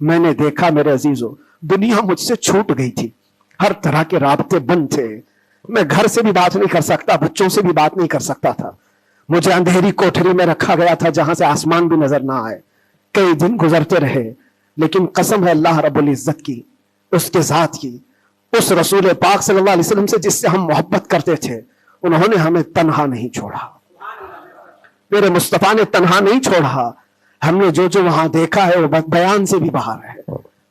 میں نے دیکھا میرے عزیزوں دنیا مجھ سے چھوٹ گئی تھی, ہر طرح کے رابطے بند تھے, میں گھر سے بھی بات نہیں کر سکتا, بچوں سے بھی بات نہیں کر سکتا تھا, مجھے اندھیری کوٹھری میں رکھا گیا تھا جہاں سے آسمان بھی نظر نہ آئے. کئی دن گزرتے رہے, لیکن قسم ہے اللہ رب العزت کی, اس کے ذات کی, اس رسول پاک صلی اللہ علیہ وسلم سے جس سے ہم محبت کرتے تھے, انہوں نے ہمیں تنہا نہیں چھوڑا. میرے مصطفیٰ نے تنہا نہیں چھوڑا. ہم نے جو وہاں دیکھا ہے وہ بیان سے بھی باہر ہے,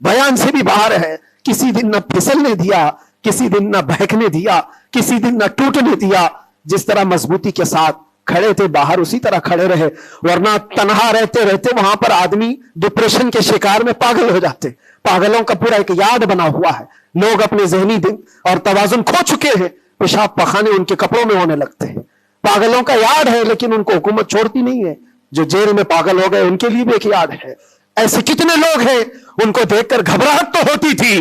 بیان سے بھی باہر ہے. کسی دن نہ پھسلنے دیا, کسی دن نہ بہکنے دیا, کسی دن نہ ٹوٹنے دیا. جس طرح مضبوطی کے ساتھ کھڑے تھے باہر اسی طرح کھڑے رہے, ورنہ تنہا رہتے رہتے وہاں پر آدمی ڈپریشن کے شکار میں پاگل ہو جاتے. پاگلوں کا پورا ایک یاد بنا ہوا ہے. لوگ اپنے ذہنی دن اور توازن کھو چکے ہیں, پیشاب پخانے ان کے کپڑوں میں ہونے لگتے ہیں. پاگلوں کا یاد ہے لیکن ان کو حکومت چھوڑتی نہیں ہے. جو جیل میں پاگل ہو گئے ان کے لیے بھی ایک یاد ہے. ایسے کتنے لوگ ہیں ان کو دیکھ کر گھبراہٹ تو ہوتی تھی,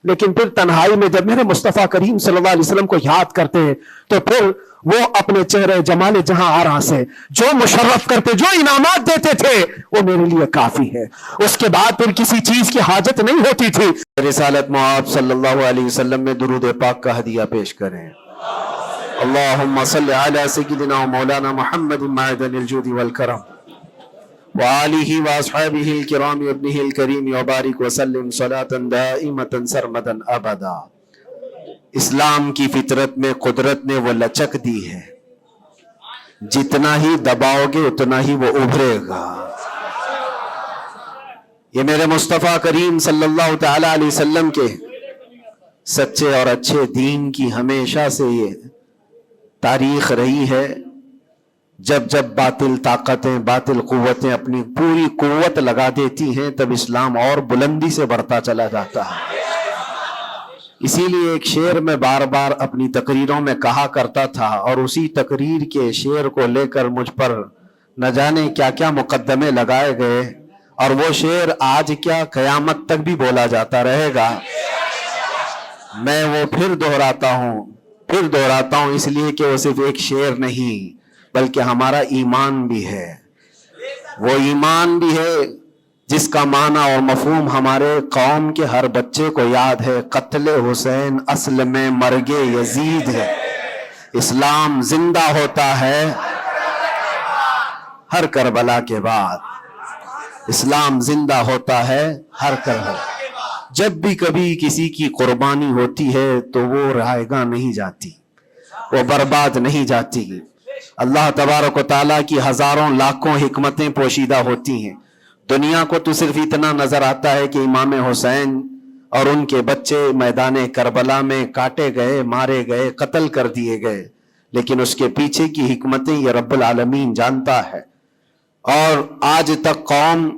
لیکن پھر تنہائی میں جب میرے مصطفیٰ کریم صلی اللہ علیہ وسلم کو یاد کرتے ہیں تو پھر وہ اپنے چہرے جمال جہاں آرا سے جو مشرف کرتے, جو انعامات دیتے تھے, وہ میرے لیے کافی ہے. اس کے بعد پھر کسی چیز کی حاجت نہیں ہوتی تھی. رسالت مآب صلی اللہ علیہ وسلم میں درود پاک کا ہدیہ پیش کریں. اللہم صلی علی سیدنا و مولانا محمد معدن الجود والکرم وآلہ واصحابہ الکرام وابنہ الکریم وبارک وسلم صلاة دائمة سرمدا ابدا. اسلام کی فطرت میں قدرت نے وہ لچک دی ہے, جتنا ہی دباؤ گے اتنا ہی وہ ابھرے گا. یہ میرے مصطفیٰ کریم صلی اللہ تعالی علیہ وسلم کے سچے اور اچھے دین کی ہمیشہ سے یہ تاریخ رہی ہے. جب جب باطل طاقتیں, باطل قوتیں اپنی پوری قوت لگا دیتی ہیں, تب اسلام اور بلندی سے بڑھتا چلا جاتا ہے. اسی لیے ایک شعر میں بار بار اپنی تقریروں میں کہا کرتا تھا, اور اسی تقریر کے شعر کو لے کر مجھ پر نہ جانے کیا کیا مقدمے لگائے گئے, اور وہ شعر آج کیا قیامت تک بھی بولا جاتا رہے گا. میں وہ پھر دہراتا ہوں اس لیے کہ وہ صرف ایک شعر نہیں بلکہ ہمارا ایمان بھی ہے. وہ ایمان بھی ہے جس کا معنی اور مفہوم ہمارے قوم کے ہر بچے کو یاد ہے. قتل حسین اصل میں مرگ یزید ہے. اسلام زندہ ہوتا ہے ہر کربلا کے بعد. اسلام زندہ ہوتا ہے ہر کربلا. جب بھی کبھی کسی کی قربانی ہوتی ہے تو وہ رائے گاہ نہیں جاتی, وہ برباد نہیں جاتی. اللہ تبارک و تعالیٰ کی ہزاروں لاکھوں حکمتیں پوشیدہ ہوتی ہیں. دنیا کو تو صرف اتنا نظر آتا ہے کہ امام حسین اور ان کے بچے میدان کربلا میں کاٹے گئے, مارے گئے, قتل کر دیے گئے, لیکن اس کے پیچھے کی حکمتیں یہ رب العالمین جانتا ہے. اور آج تک قوم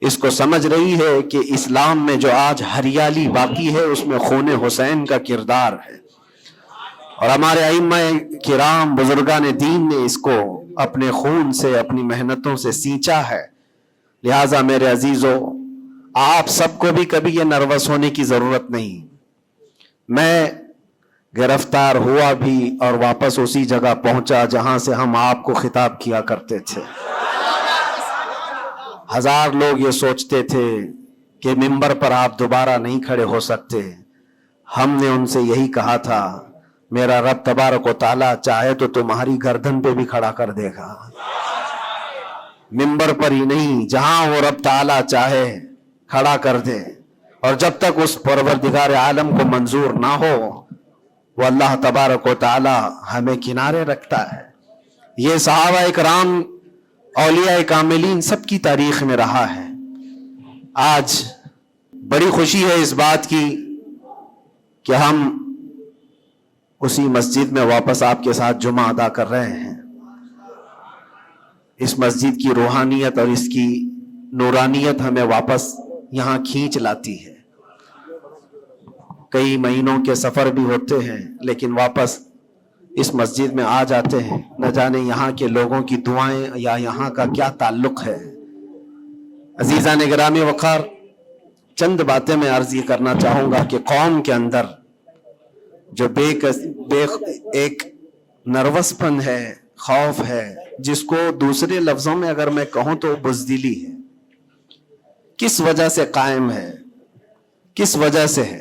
اس کو سمجھ رہی ہے کہ اسلام میں جو آج ہریالی باقی ہے اس میں خون حسین کا کردار ہے, اور ہمارے ائمہ کرام بزرگان دین نے اس کو اپنے خون سے, اپنی محنتوں سے سینچا ہے. لہٰذا میرے عزیزو, آپ سب کو بھی کبھی یہ نروس ہونے کی ضرورت نہیں. میں گرفتار ہوا بھی اور واپس اسی جگہ پہنچا جہاں سے ہم آپ کو خطاب کیا کرتے تھے. ہزار لوگ یہ سوچتے تھے کہ ممبر پر آپ دوبارہ نہیں کھڑے ہو سکتے. ہم نے ان سے یہی کہا تھا, میرا رب تبارک و تعالیٰ چاہے تو تمہاری گردن پہ بھی کھڑا کر دے گا. ممبر پر ہی نہیں, جہاں وہ رب تعالیٰ چاہے کھڑا کر دے. اور جب تک اس پروردگار عالم کو منظور نہ ہو, وہ اللہ تبارک و تعالیٰ ہمیں کنارے رکھتا ہے. یہ صحابہ اکرام, اولیاء کاملین سب کی تاریخ میں رہا ہے. آج بڑی خوشی ہے اس بات کی کہ ہم اسی مسجد میں واپس آپ کے ساتھ جمعہ ادا کر رہے ہیں. اس مسجد کی روحانیت اور اس کی نورانیت ہمیں واپس یہاں کھینچ لاتی ہے. کئی مہینوں کے سفر بھی ہوتے ہیں لیکن واپس اس مسجد میں آ جاتے ہیں. نہ جانے یہاں کے لوگوں کی دعائیں یا یہاں کا کیا تعلق ہے. عزیزان گرامی وقار, چند باتیں میں عرض یہ کرنا چاہوں گا کہ قوم کے اندر جو ایک نروس پن ہے, خوف ہے, جس کو دوسرے لفظوں میں اگر میں کہوں تو بزدلی ہے, کس وجہ سے قائم ہے؟ کس وجہ سے ہے؟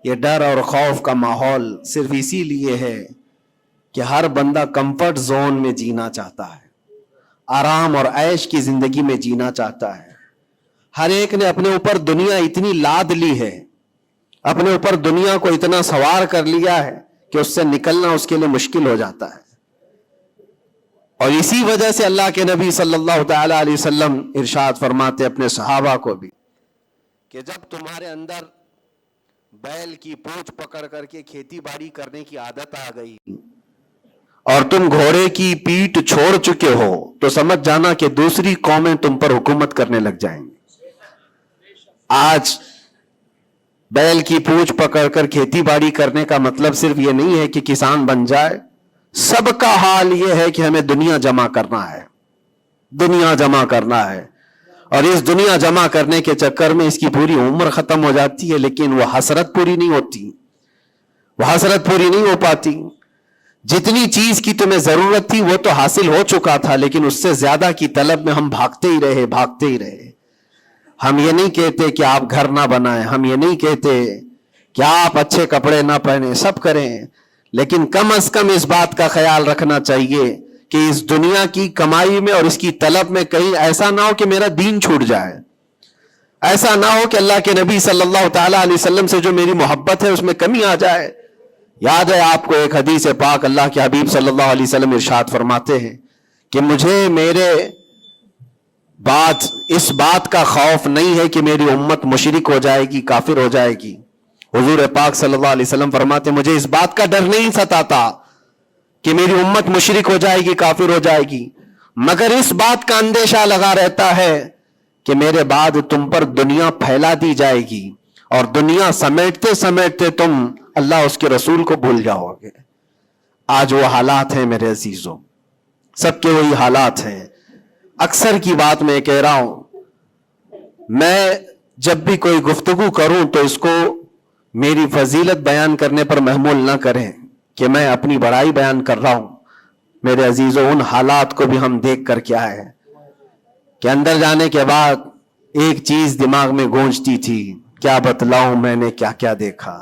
یہ ڈر اور خوف کا ماحول صرف اسی لیے ہے کہ ہر بندہ کمفرٹ زون میں جینا چاہتا ہے، آرام اور عیش کی زندگی میں جینا چاہتا ہے۔ ہر ایک نے اپنے اوپر دنیا اتنی لاد لی ہے، اپنے اوپر دنیا کو اتنا سوار کر لیا ہے کہ اس سے نکلنا اس کے لیے مشکل ہو جاتا ہے۔ اور اسی وجہ سے اللہ کے نبی صلی اللہ تعالی علیہ وسلم ارشاد فرماتے اپنے صحابہ کو بھی کہ جب تمہارے اندر بیل کی پونچھ پکڑ کر کے کھیتی باڑی کرنے کی عادت آ گئی اور تم گھوڑے کی پیٹھ چھوڑ چکے ہو تو سمجھ جانا کہ دوسری قومیں تم پر حکومت کرنے لگ جائیں گی۔ آج بیل کی پونچھ پکڑ کر کھیتی باڑی کرنے کا مطلب صرف یہ نہیں ہے کہ کسان بن جائے، سب کا حال یہ ہے کہ ہمیں دنیا جمع کرنا ہے، دنیا جمع کرنا ہے، اور اس دنیا جمع کرنے کے چکر میں اس کی پوری عمر ختم ہو جاتی ہے، لیکن وہ حسرت پوری نہیں ہوتی، وہ حسرت پوری نہیں ہو پاتی۔ جتنی چیز کی تمہیں ضرورت تھی وہ تو حاصل ہو چکا تھا، لیکن اس سے زیادہ کی طلب میں ہم بھاگتے ہی رہے۔ ہم یہ نہیں کہتے کہ آپ گھر نہ بنائیں، ہم یہ نہیں کہتے کہ آپ اچھے کپڑے نہ پہنیں، سب کریں، لیکن کم از کم اس بات کا خیال رکھنا چاہیے کہ اس دنیا کی کمائی میں اور اس کی طلب میں کہیں ایسا نہ ہو کہ میرا دین چھوٹ جائے، ایسا نہ ہو کہ اللہ کے نبی صلی اللہ تعالی علیہ وسلم سے جو میری محبت ہے اس میں کمی آ جائے۔ یاد ہے آپ کو ایک حدیث پاک، اللہ کے حبیب صلی اللہ علیہ وسلم ارشاد فرماتے ہیں کہ مجھے میرے بعد اس بات کا خوف نہیں ہے کہ میری امت مشرک ہو جائے گی، کافر ہو جائے گی۔ حضور پاک صلی اللہ علیہ وسلم فرماتے ہیں مجھے اس بات کا ڈر نہیں ستاتا کہ میری امت مشرک ہو جائے گی، کافر ہو جائے گی، مگر اس بات کا اندیشہ لگا رہتا ہے کہ میرے بعد تم پر دنیا پھیلا دی جائے گی اور دنیا سمیٹتے سمیٹتے تم اللہ اس کے رسول کو بھول جاؤ گے۔ آج وہ حالات ہیں میرے عزیزوں، سب کے وہی حالات ہیں۔ اکثر کی بات میں کہہ رہا ہوں، میں جب بھی کوئی گفتگو کروں تو اس کو میری فضیلت بیان کرنے پر محمول نہ کریں کہ میں اپنی بڑائی بیان کر رہا ہوں۔ میرے عزیزوں، ان حالات کو بھی ہم دیکھ کر کیا ہے کہ اندر جانے کے بعد ایک چیز دماغ میں گونجتی تھی، کیا بتلاؤں میں نے کیا کیا دیکھا،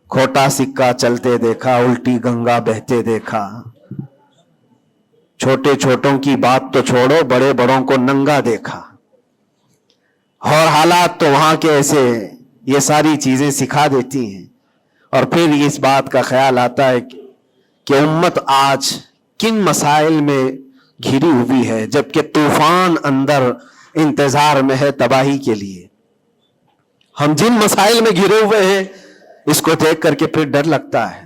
کھوٹا سکہ چلتے دیکھا، الٹی گنگا بہتے دیکھا، چھوٹے چھوٹوں کی بات تو چھوڑو، بڑے بڑوں کو ننگا دیکھا، اور حالات تو وہاں کے ایسے، یہ ساری چیزیں سکھا دیتی ہیں۔ اور پھر اس بات کا خیال آتا ہے کہ امت آج کن مسائل میں گھری ہوئی ہے، جبکہ طوفان اندر انتظار میں ہے تباہی کے لیے۔ ہم جن مسائل میں گھرے ہوئے ہیں اس کو دیکھ کر کے پھر ڈر لگتا ہے۔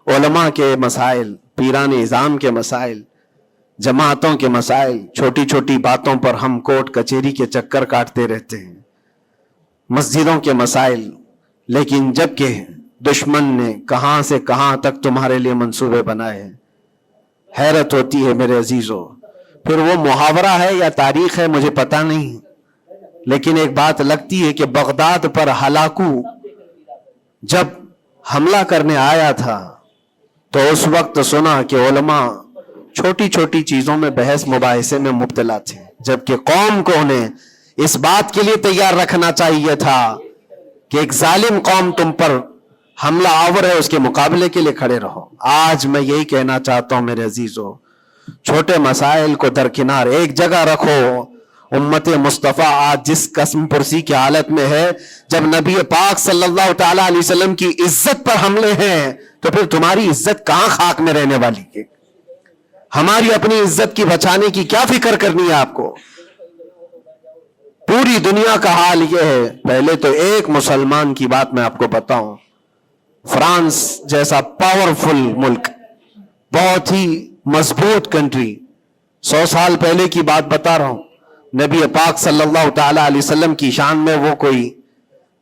علماء کے مسائل، پیران اعظام کے مسائل، جماعتوں کے مسائل، چھوٹی چھوٹی باتوں پر ہم کورٹ کچہری کے چکر کاٹتے رہتے ہیں، مسجدوں کے مسائل، لیکن جبکہ دشمن نے کہاں سے کہاں تک تمہارے لیے منصوبے بنائے ہیں۔ حیرت ہوتی ہے میرے عزیزوں۔ پھر وہ محاورہ ہے یا تاریخ ہے مجھے پتہ نہیں، لیکن ایک بات لگتی ہے کہ بغداد پر ہلاکو جب حملہ کرنے آیا تھا تو اس وقت سنا کہ علماء چھوٹی چھوٹی چیزوں میں بحث مباحثے میں مبتلا تھے، جبکہ قوم کو انہیں اس بات کے لیے تیار رکھنا چاہیے تھا کہ ایک ظالم قوم تم پر حملہ آور ہے، اس کے مقابلے کے لیے کھڑے رہو۔ آج میں یہی کہنا چاہتا ہوں میرے عزیزو، چھوٹے مسائل کو درکنار ایک جگہ رکھو۔ امت مصطفیٰ آج جس قسم پرسی کی حالت میں ہے، جب نبی پاک صلی اللہ تعالی علیہ وسلم کی عزت پر حملے ہیں تو پھر تمہاری عزت کہاں خاک میں رہنے والی ہے؟ ہماری اپنی عزت کی بچانے کی کیا فکر کرنی ہے آپ کو؟ پوری دنیا کا حال یہ ہے۔ پہلے تو ایک مسلمان کی بات میں آپ کو بتاؤں، فرانس جیسا پاورفل ملک، بہت ہی مضبوط کنٹری، 100 سال پہلے کی بات بتا رہا ہوں، نبی پاک صلی اللہ تعالی علیہ وسلم کی شان میں وہ کوئی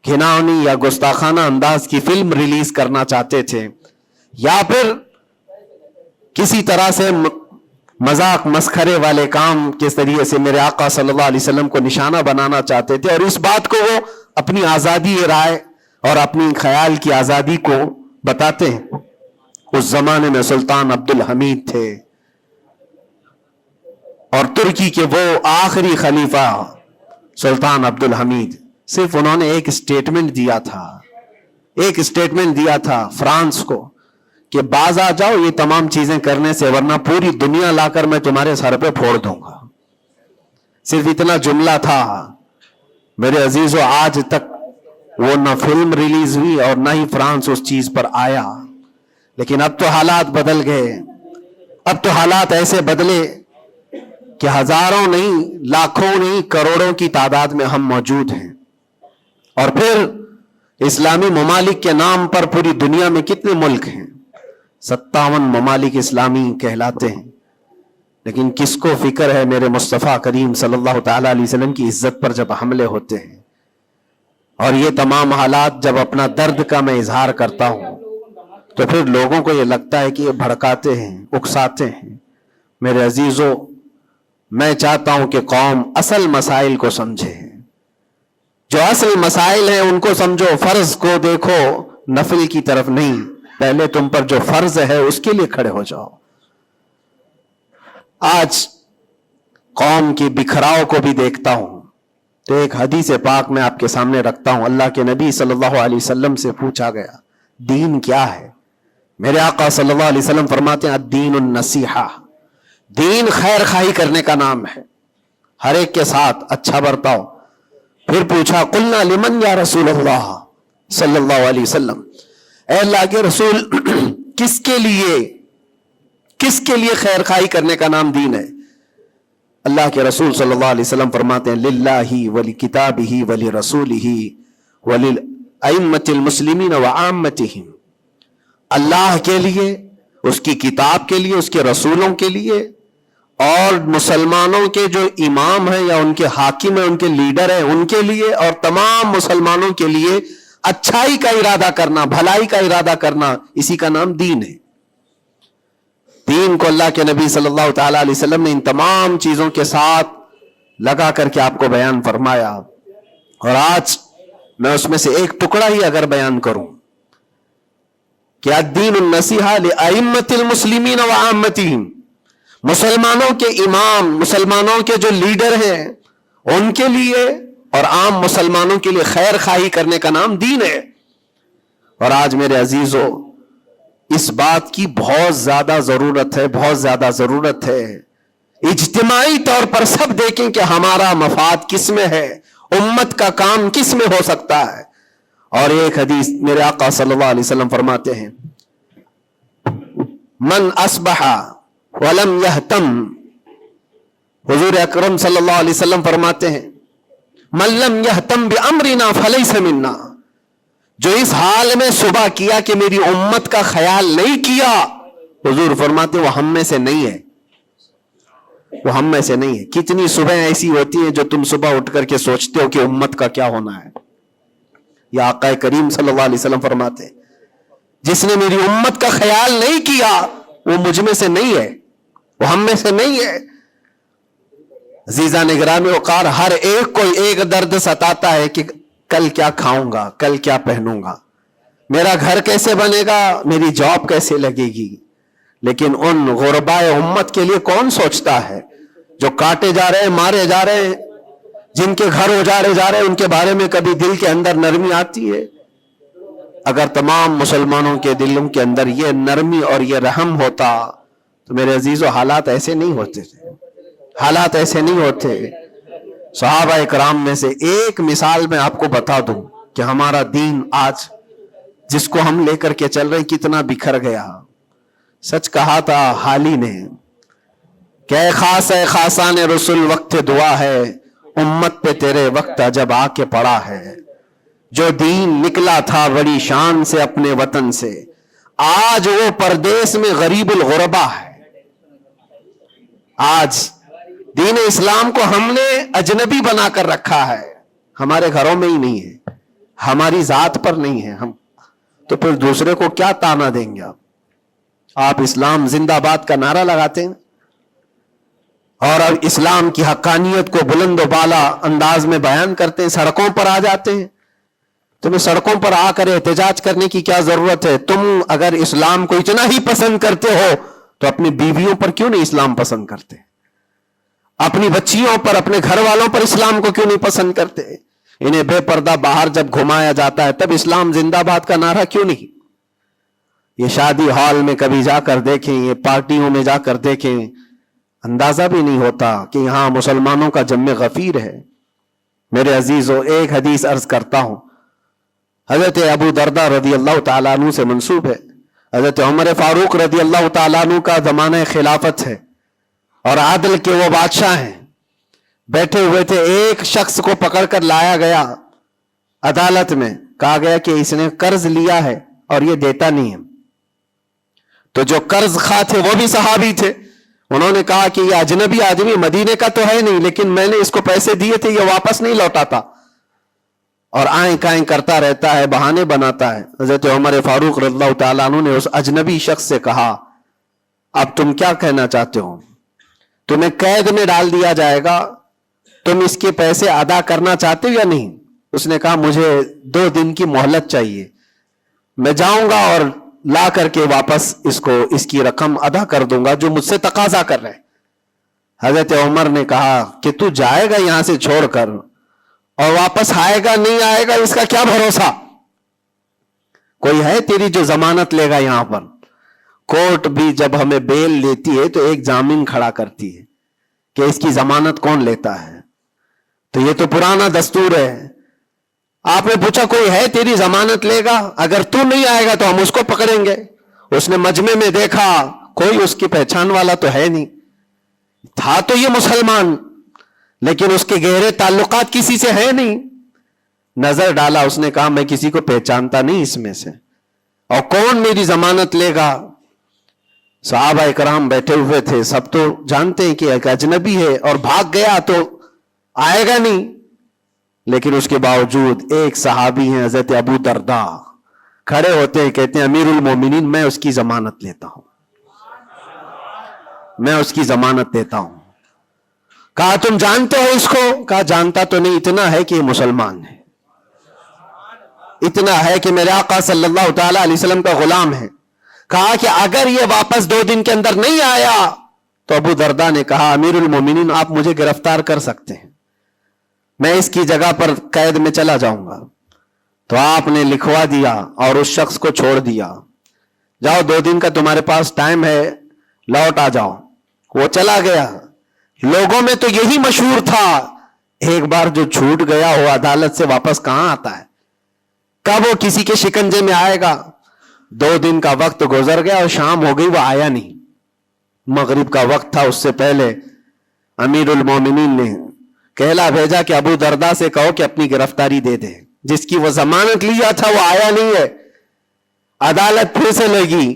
گھناؤنی یا گستاخانہ انداز کی فلم ریلیز کرنا چاہتے تھے، یا پھر کسی طرح سے مذاق مسخرے والے کام کے ذریعے سے میرے آقا صلی اللہ علیہ وسلم کو نشانہ بنانا چاہتے تھے، اور اس بات کو وہ اپنی آزادی رائے اور اپنی خیال کی آزادی کو بتاتے ہیں۔ اس زمانے میں سلطان عبد الحمید تھے، اور ترکی کے وہ آخری خلیفہ سلطان عبد الحمید صرف انہوں نے ایک اسٹیٹمنٹ دیا تھا فرانس کو کہ باز آ جاؤ یہ تمام چیزیں کرنے سے، ورنہ پوری دنیا لا کر میں تمہارے سر پہ پھوڑ دوں گا. صرف اتنا جملہ تھا. میرے عزیزو، آج تک وہ نہ فلم ریلیز ہوئی اور نہ ہی فرانس اس چیز پر آیا. لیکن اب تو حالات بدل گئے. اب تو حالات ایسے بدلے کہ ہزاروں نہیں، لاکھوں نہیں، کروڑوں کی تعداد میں ہم موجود ہیں. اور پھر اسلامی ممالک کے نام پر پوری دنیا میں کتنے ملک ہیں؟ 57 ممالک اسلامی کہلاتے ہیں. لیکن کس کو فکر ہے میرے مصطفیٰ کریم صلی اللہ تعالی علیہ وسلم کی عزت پر جب حملے ہوتے ہیں؟ اور یہ تمام حالات جب اپنا درد کا میں اظہار کرتا ہوں تو پھر لوگوں کو یہ لگتا ہے کہ یہ بھڑکاتے ہیں، اکساتے ہیں. میرے عزیزو، میں چاہتا ہوں کہ قوم اصل مسائل کو سمجھے. جو اصل مسائل ہیں ان کو سمجھو. فرض کو دیکھو، نفل کی طرف نہیں. پہلے تم پر جو فرض ہے اس کے لیے کھڑے ہو جاؤ. آج قوم کی بکھراؤ کو بھی دیکھتا ہوں تو ایک حدیث پاک میں آپ کے سامنے رکھتا ہوں. اللہ کے نبی صلی اللہ علیہ وسلم سے پوچھا گیا دین کیا ہے؟ میرے آقا صلی اللہ علیہ وسلم فرماتے ہیں الدین النصیحہ. دین خیر خواہی کرنے کا نام ہے، ہر ایک کے ساتھ اچھا برتاؤ. پھر پوچھا قلنا لمن یا رسول اللہ صلی اللہ علیہ وسلم، اے اللہ کے رسول کس کے لیے خیر خواہی کرنے کا نام دین ہے؟ اللہ کے رسول صلی اللہ علیہ وسلم فرماتے ہیں للہ ولکتابہ ولرسولہ وللائمۃ المسلمین وعامتہم. اللہ کے لیے، اس کی کتاب کے لیے، اس کے رسولوں کے لیے، اور مسلمانوں کے جو امام ہیں یا ان کے حاکم ہیں، ان کے لیڈر ہیں، ان کے لیے، اور تمام مسلمانوں کے لیے اچھائی کا ارادہ کرنا، بھلائی کا ارادہ کرنا، اسی کا نام دین ہے. دین کو اللہ کے نبی صلی اللہ تعالی علیہ وسلم نے ان تمام چیزوں کے ساتھ لگا کر کے آپ کو بیان فرمایا. اور آج میں اس میں سے ایک ٹکڑا ہی اگر بیان کروں کہ الدین النصیحہ لائمۃ المسلمین وعامتہم، مسلمانوں کے امام، مسلمانوں کے جو لیڈر ہیں ان کے لیے اور عام مسلمانوں کے لیے خیر خواہی کرنے کا نام دین ہے. اور آج میرے عزیزو اس بات کی بہت زیادہ ضرورت ہے، بہت زیادہ ضرورت ہے. اجتماعی طور پر سب دیکھیں کہ ہمارا مفاد کس میں ہے، امت کا کام کس میں ہو سکتا ہے. اور ایک حدیث میرے آقا صلی اللہ علیہ وسلم فرماتے ہیں من اصبح ولم یہتم، حضور اکرم صلی اللہ علیہ وسلم فرماتے ہیں من لم یہتم بامرنا فلیس منا، جو اس حال میں صبح کیا کہ میری امت کا خیال نہیں کیا، حضور فرماتے وہ ہم میں سے نہیں ہے، وہ ہم میں سے نہیں ہے. کتنی صبح ایسی ہوتی ہیں جو تم صبح اٹھ کر کے سوچتے ہو کہ امت کا کیا ہونا ہے. یا آقا کریم صلی اللہ علیہ وسلم فرماتے ہیں جس نے میری امت کا خیال نہیں کیا وہ مجھ میں سے نہیں ہے، وہ ہم میں سے نہیں ہے. عزیزان گرامی وقار، ہر ایک کو ایک درد ستاتا ہے کہ کل کیا کھاؤں گا، کل کیا پہنوں گا، میرا گھر کیسے بنے گا، میری جاب کیسے لگے گی. لیکن ان غربائے امت کے لیے کون سوچتا ہے جو کاٹے جا رہے ہیں، مارے جا رہے ہیں، جن کے گھر اجاڑے جا رہے ہیں، ان کے بارے میں کبھی دل کے اندر نرمی آتی ہے؟ اگر تمام مسلمانوں کے دلوں کے اندر یہ نرمی اور یہ رحم ہوتا تو میرے عزیزو حالات ایسے نہیں ہوتے تھے، حالات ایسے نہیں ہوتے. صحابہ اکرام میں سے ایک مثال میں آپ کو بتا دوں کہ ہمارا دین آج جس کو ہم لے کر کے چل رہے ہیں کتنا بکھر گیا. سچ کہا تھا حالی نے کہ اے خاص ہے خاصان رسول وقت دعا ہے، امت پہ تیرے وقت عجب آ کے پڑا ہے. جو دین نکلا تھا بڑی شان سے اپنے وطن سے، آج وہ پردیس میں غریب الغربا ہے. آج دین اسلام کو ہم نے اجنبی بنا کر رکھا ہے، ہمارے گھروں میں ہی نہیں ہے، ہماری ذات پر نہیں ہے. ہم تو پھر دوسرے کو کیا تانا دیں گے؟ آپ اسلام زندہ باد کا نعرہ لگاتے ہیں اور اب اسلام کی حقانیت کو بلند و بالا انداز میں بیان کرتے ہیں، سڑکوں پر آ جاتے ہیں. تمہیں سڑکوں پر آ کر احتجاج کرنے کی کیا ضرورت ہے؟ تم اگر اسلام کو اتنا ہی پسند کرتے ہو تو اپنی بیویوں پر کیوں نہیں اسلام پسند کرتے؟ اپنی بچیوں پر، اپنے گھر والوں پر اسلام کو کیوں نہیں پسند کرتے؟ انہیں بے پردہ باہر جب گھمایا جاتا ہے تب اسلام زندہ باد کا نعرہ کیوں نہیں؟ یہ شادی ہال میں کبھی جا کر دیکھیں، یہ پارٹیوں میں جا کر دیکھیں، اندازہ بھی نہیں ہوتا کہ یہاں مسلمانوں کا جم غفیر ہے۔ میرے عزیزو، ایک حدیث عرض کرتا ہوں، حضرت ابو دردہ رضی اللہ تعالیٰ عنہ سے منسوب ہے۔ حضرت عمر فاروق رضی اللہ تعالیٰ عنہ کا زمانہ خلافت ہے اور عادل کے وہ بادشاہ ہیں، بیٹھے ہوئے تھے، ایک شخص کو پکڑ کر لایا گیا عدالت میں، کہا گیا کہ اس نے قرض لیا ہے اور یہ دیتا نہیں ہے۔ تو جو قرض خواہ تھے وہ بھی صحابی تھے، انہوں نے کہا کہ یہ اجنبی آدمی مدینے کا تو ہے نہیں، لیکن میں نے اس کو پیسے دیے تھے، یہ واپس نہیں لوٹاتا اور آئیں کائیں کرتا رہتا ہے، بہانے بناتا ہے۔ حضرت عمر فاروق رضی اللہ تعالیٰ عنہ نے اس اجنبی شخص سے کہا، اب تم کیا کہنا چاہتے ہو؟ تمہیں قید میں ڈال دیا جائے گا، تم اس کے پیسے ادا کرنا چاہتے ہو یا نہیں؟ اس نے کہا مجھے 2 دن کی مہلت چاہیے، میں جاؤں گا اور لا کر کے واپس اس کی رقم ادا کر دوں گا جو مجھ سے تقاضا کر رہے۔ حضرت عمر نے کہا کہ تو جائے گا یہاں سے چھوڑ کر اور واپس آئے گا نہیں آئے گا اس کا کیا بھروسہ؟ کوئی ہے تیری جو ضمانت لے گا؟ یہاں پر کورٹ بھی جب ہمیں بیل لیتی ہے تو ایک ضامن کھڑا کرتی ہے کہ اس کی ضمانت کون لیتا ہے، تو یہ تو پرانا دستور ہے۔ آپ نے پوچھا کوئی ہے تیری ضمانت لے گا؟ اگر تو نہیں آئے گا تو ہم اس کو پکڑیں گے۔ اس نے مجمع میں دیکھا کوئی اس کی پہچان والا تو ہے نہیں، تھا تو یہ مسلمان لیکن اس کے گہرے تعلقات کسی سے ہے نہیں۔ نظر ڈالا، اس نے کہا میں کسی کو پہچانتا نہیں اس میں سے، اور کون میری ضمانت لے گا؟ صحابہ اکرام بیٹھے ہوئے تھے، سب تو جانتے ہیں کہ ایک اجنبی ہے اور بھاگ گیا تو آئے گا نہیں، لیکن اس کے باوجود ایک صحابی ہیں حضرت ابو دردہ، کھڑے ہوتے ہیں، کہتے ہیں امیر المومنین میں اس کی ضمانت لیتا ہوں، میں اس کی ضمانت دیتا ہوں۔ کہا تم جانتے ہو اس کو؟ کہا جانتا تو نہیں، اتنا ہے کہ یہ مسلمان ہے، اتنا ہے کہ میرے آقا صلی اللہ تعالی علیہ وسلم کا غلام ہے۔ کہا کہ اگر یہ واپس 2 دن کے اندر نہیں آیا تو ابو دردہ نے کہا امیر المومنین آپ مجھے گرفتار کر سکتے ہیں، میں اس کی جگہ پر قید میں چلا جاؤں گا۔ تو آپ نے لکھوا دیا اور اس شخص کو چھوڑ دیا، جاؤ 2 دن کا تمہارے پاس ٹائم ہے، لوٹ آ جاؤ۔ وہ چلا گیا۔ لوگوں میں تو یہی مشہور تھا، ایک بار جو چھوٹ گیا وہ عدالت سے واپس کہاں آتا ہے؟ کب وہ کسی کے شکنجے میں آئے گا؟ 2 دن کا وقت گزر گیا اور شام ہو گئی، وہ آیا نہیں۔ مغرب کا وقت تھا، اس سے پہلے امیر المومنین نے کہلا بھیجا کہ ابو دردہ سے کہو کہ اپنی گرفتاری دے دے، جس کی وہ ضمانت لیا تھا وہ آیا نہیں ہے۔ عدالت پھر سے لگی،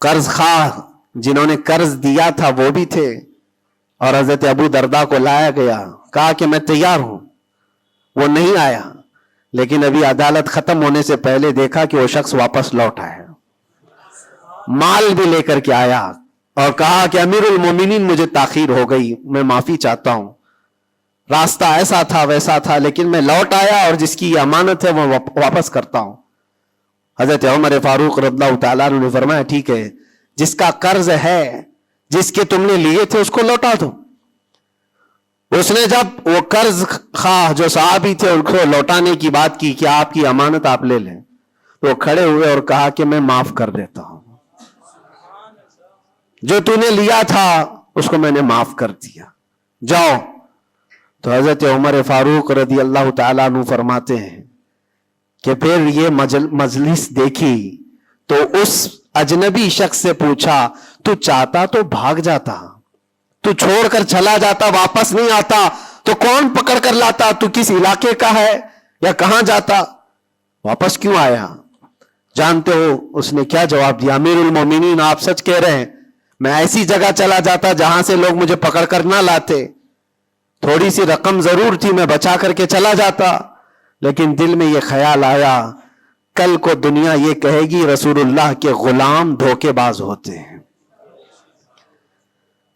قرض خواہ جنہوں نے قرض دیا تھا وہ بھی تھے، اور حضرت ابو دردہ کو لایا گیا، کہا کہ میں تیار ہوں، وہ نہیں آیا۔ لیکن ابھی عدالت ختم ہونے سے پہلے دیکھا کہ وہ شخص واپس لوٹ آیا، مال بھی لے کر کے آیا اور کہا کہ امیر المومنین مجھے تاخیر ہو گئی، میں معافی چاہتا ہوں، راستہ ایسا تھا ویسا تھا، لیکن میں لوٹ آیا اور جس کی یہ امانت ہے وہ واپس کرتا ہوں۔ حضرت عمر فاروق رضی اللہ تعالیٰ عنہ نے فرمایا ٹھیک ہے، جس کا قرض ہے، جس کے تم نے لیے تھے اس کو لوٹا دو۔ اس نے جب وہ قرض خواہ جو صحابی تھے ان کو لوٹانے کی بات کی کہ آپ کی امانت آپ لے لیں، تو وہ کھڑے ہوئے اور کہا کہ میں معاف کر دیتا ہوں، جو تو نے لیا تھا اس کو میں نے معاف کر دیا، جاؤ۔ تو حضرت عمر فاروق رضی اللہ تعالیٰ عنہ فرماتے ہیں کہ پھر یہ مجلس دیکھی تو اس اجنبی شخص سے پوچھا تو چاہتا تو بھاگ جاتا، تو چھوڑ کر چلا جاتا، واپس نہیں آتا تو کون پکڑ کر لاتا؟ تو کس علاقے کا ہے یا کہاں جاتا؟ واپس کیوں آیا؟ جانتے ہو اس نے کیا جواب دیا؟ امیر المومنین آپ سچ کہہ رہے ہیں، میں ایسی جگہ چلا جاتا جہاں سے لوگ مجھے پکڑ کر نہ لاتے، تھوڑی سی رقم ضرور تھی، میں بچا کر کے چلا جاتا، لیکن دل میں یہ خیال آیا کل کو دنیا یہ کہے گی رسول اللہ کے غلام دھوکے باز ہوتے ہیں،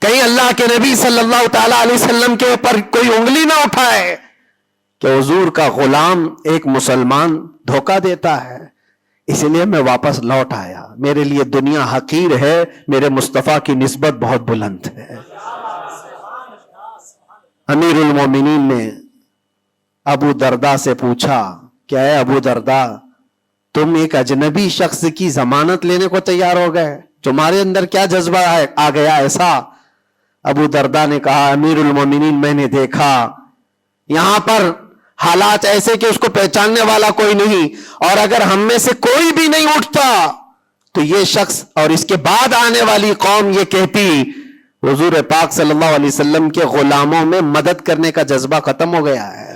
کہیں اللہ کے نبی صلی اللہ تعالی علیہ وسلم کے اوپر کوئی انگلی نہ اٹھائے کہ حضور کا غلام ایک مسلمان دھوکہ دیتا ہے۔ اس لیے میں واپس لوٹ آیا، میرے لیے دنیا حقیر ہے، میرے مصطفیٰ کی نسبت بہت بلند ہے۔ امیر المومنین نے ابو دردا سے پوچھا کہ اے ابو دردا، تم ایک اجنبی شخص کی ضمانت لینے کو تیار ہو گئے، تمہارے اندر کیا جذبہ آ گیا ایسا؟ ابو دردا نے کہا امیر المومنین، میں نے دیکھا یہاں پر حالات ایسے کہ اس کو پہچاننے والا کوئی نہیں، اور اگر ہم میں سے کوئی بھی نہیں اٹھتا تو یہ شخص اور اس کے بعد آنے والی قوم یہ کہتی حضور پاک صلی اللہ علیہ وسلم کے غلاموں میں مدد کرنے کا جذبہ ختم ہو گیا ہے،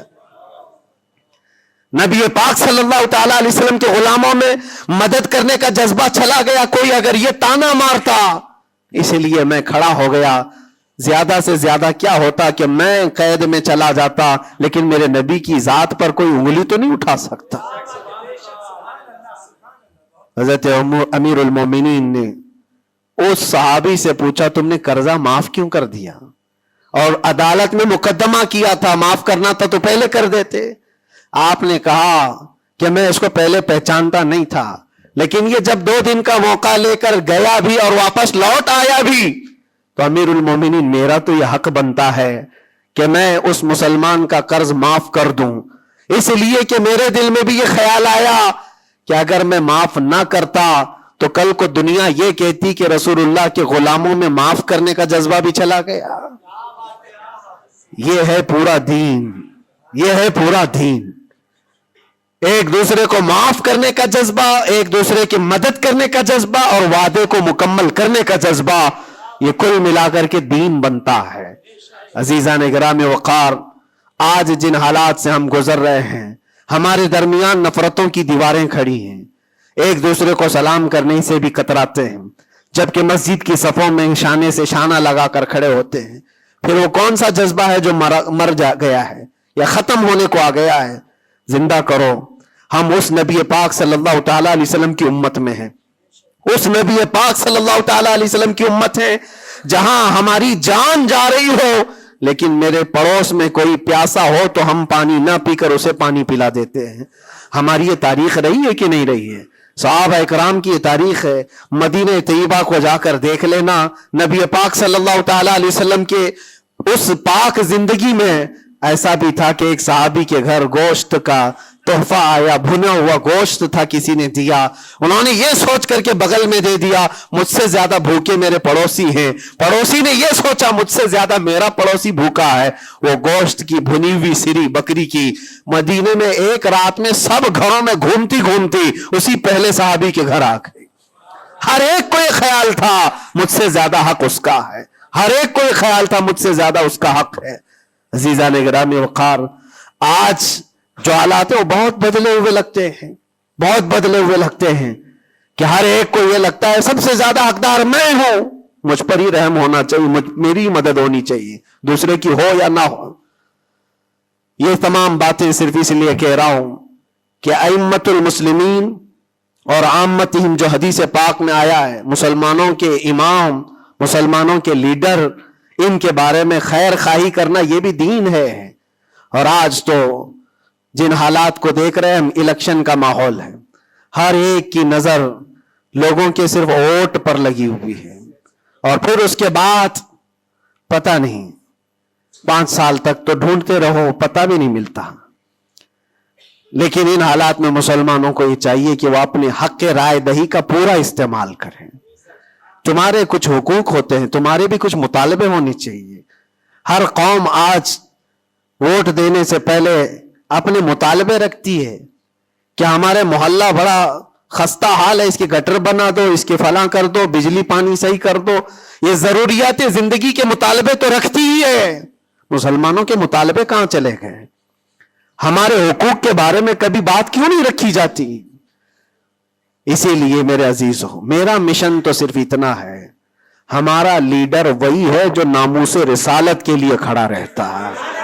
نبی پاک صلی اللہ تعالی علیہ وسلم کے غلاموں میں مدد کرنے کا جذبہ چلا گیا۔ کوئی اگر یہ تانا مارتا، اسی لیے میں کھڑا ہو گیا، زیادہ سے زیادہ کیا ہوتا کہ میں قید میں چلا جاتا، لیکن میرے نبی کی ذات پر کوئی انگلی تو نہیں اٹھا سکتا۔ حضرت امیر المومنین نے اس صحابی سے پوچھا تم نے قرضہ معاف کیوں کر دیا؟ اور عدالت میں مقدمہ کیا تھا، معاف کرنا تھا تو پہلے کر دیتے۔ آپ نے کہا کہ میں اس کو پہلے پہچانتا نہیں تھا، لیکن یہ جب 2 دن کا موقع لے کر گیا بھی اور واپس لوٹ آیا بھی تو امیر المومنین میرا تو یہ حق بنتا ہے کہ میں اس مسلمان کا قرض معاف کر دوں، اس لیے کہ میرے دل میں بھی یہ خیال آیا کہ اگر میں معاف نہ کرتا تو کل کو دنیا یہ کہتی کہ رسول اللہ کے غلاموں میں معاف کرنے کا جذبہ بھی چلا گیا۔ یہ ہے پورا دین، یہ ہے پورا دین، ایک دوسرے کو معاف کرنے کا جذبہ، ایک دوسرے کی مدد کرنے کا جذبہ اور وعدے کو مکمل کرنے کا جذبہ، یہ کل ملا کر کے دین بنتا ہے۔ عزیزان گرامی وقار، آج جن حالات سے ہم گزر رہے ہیں، ہمارے درمیان نفرتوں کی دیواریں کھڑی ہیں، ایک دوسرے کو سلام کرنے سے بھی کتراتے ہیں، جبکہ مسجد کی صفوں میں شانے سے شانہ لگا کر کھڑے ہوتے ہیں۔ پھر وہ کون سا جذبہ ہے جو مر گیا ہے یا ختم ہونے کو آ گیا ہے؟ زندہ کرو۔ ہم اس نبی پاک صلی اللہ تعالی علیہ وسلم کی امت میں ہیں، اس نبی پاک صلی اللہ تعالی علیہ وسلم کی امت ہے جہاں ہماری جان جا رہی ہو لیکن میرے پڑوس میں کوئی پیاسا ہو تو ہم پانی نہ پی کر اسے پانی پلا دیتے ہیں۔ ہماری یہ تاریخ رہی ہے کہ نہیں رہی ہے؟ صحابہ اکرام کی یہ تاریخ ہے۔ مدینہ طیبہ کو جا کر دیکھ لینا، نبی پاک صلی اللہ تعالی علیہ وسلم کے اس پاک زندگی میں ایسا بھی تھا کہ ایک صحابی کے گھر گوشت کا تحفہ آیا، بھنا ہوا گوشت تھا، کسی نے دیا، انہوں نے یہ سوچ کر کے بغل میں دے دیا مجھ سے زیادہ بھوکے میرے پڑوسی ہیں، پڑوسی نے یہ سوچا مجھ سے زیادہ میرا پڑوسی بھوکا ہے، وہ گوشت کی بھنی ہوئی سری بکری کی مدینے میں ایک رات میں سب گھروں میں گھومتی گھومتی اسی پہلے صحابی کے گھر آ گئی۔ ہر ایک کو یہ خیال تھا مجھ سے زیادہ حق اس کا ہے، ہر ایک کو یہ خیال تھا مجھ سے زیادہ اس کا حق ہے۔ عزیزان گرامی وقار، آج جو حالات ہیں وہ بہت بدلے ہوئے لگتے ہیں، بہت بدلے ہوئے لگتے ہیں کہ ہر ایک کو یہ لگتا ہے سب سے زیادہ حقدار میں ہوں، مجھ پر ہی رحم ہونا چاہیے، میری مدد ہونی چاہیے، دوسرے کی ہو یا نہ ہو۔ یہ تمام باتیں صرف اس لیے کہہ رہا ہوں کہ ائمۃ المسلمین اور عامتہم جو حدیث پاک میں آیا ہے، مسلمانوں کے امام، مسلمانوں کے لیڈر، ان کے بارے میں خیر خواہی کرنا یہ بھی دین ہے۔ اور آج تو جن حالات کو دیکھ رہے ہیں ہم، الیکشن کا ماحول ہے، ہر ایک کی نظر لوگوں کے صرف ووٹ پر لگی ہوئی ہے، اور پھر اس کے بعد پتہ نہیں 5 سال تک تو ڈھونڈتے رہو، پتہ بھی نہیں ملتا۔ لیکن ان حالات میں مسلمانوں کو یہ چاہیے کہ وہ اپنے حق رائے دہی کا پورا استعمال کریں۔ تمہارے کچھ حقوق ہوتے ہیں، تمہارے بھی کچھ مطالبے ہونے چاہیے۔ ہر قوم آج ووٹ دینے سے پہلے اپنے مطالبے رکھتی ہے کہ ہمارے محلہ بڑا خستہ حال ہے، اس کے گٹر بنا دو، اس کے فلاں کر دو، بجلی پانی صحیح کر دو۔ یہ ضروریات زندگی کے مطالبے تو رکھتی ہی ہے، مسلمانوں کے مطالبے کہاں چلے گئے؟ ہمارے حقوق کے بارے میں کبھی بات کیوں نہیں رکھی جاتی؟ اسی لیے میرے عزیزو، میرا مشن تو صرف اتنا ہے، ہمارا لیڈر وہی ہے جو ناموس رسالت کے لیے کھڑا رہتا ہے۔